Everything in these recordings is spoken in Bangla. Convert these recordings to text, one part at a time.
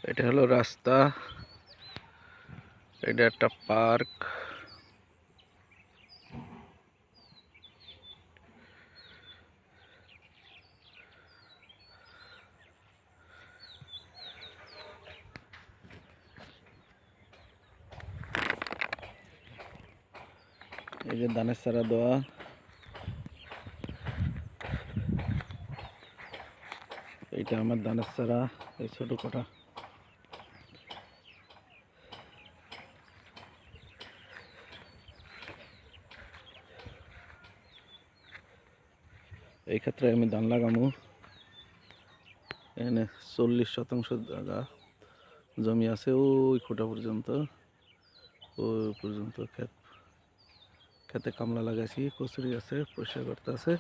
এটা হলো রাস্তা, এটা একটা পার্ক। এই যে ধানের চারা দেওয়া, এইটা আমার ধানের চারা, এই ছোট কটা। এই ক্ষেত্রে আমি ধান লাগামু। এখানে 40% জায়গা জমি আছে, ওই খুঁটা পর্যন্ত, ওই পর্যন্ত ক্ষেত। খেতে কামলা লাগাইছি, কচুরি আছে, পরিষ্কার করতে আছে।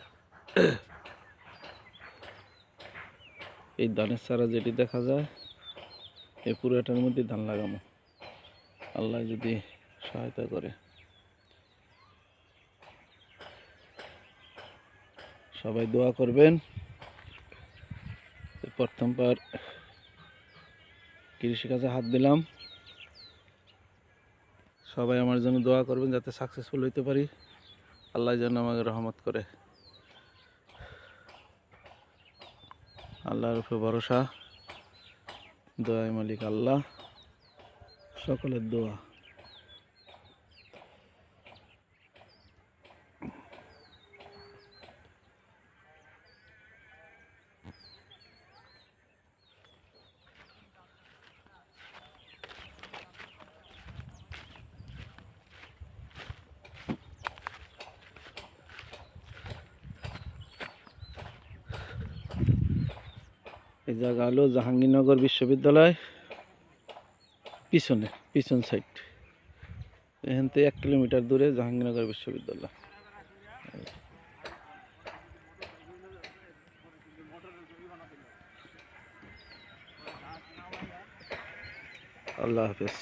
এই ধানের চারা যেটি দেখা যায়, এই পুরোটার মধ্যে ধান লাগামো, আল্লাহ যদি সহায়তা করে। সবাই দোয়া করবেন। প্রথমবার কৃষিকাজে হাত দিলাম, সবাই আমার জন্য দোয়া করবেন যাতে সাকসেসফুল হইতে পারি, আল্লাহ যেন আমাকে রহমত করে। আল্লাহর উপরে ভরসা, দোয়াই মালিক আল্লাহ, সকলের দোয়া। এই জায়গা হলো জাহাঙ্গীরনগর বিশ্ববিদ্যালয়, পিছন সাইড। এখান থেকে 1 কিলোমিটার দূরে জাহাঙ্গীরনগর বিশ্ববিদ্যালয়। আল্লাহ হাফেজ।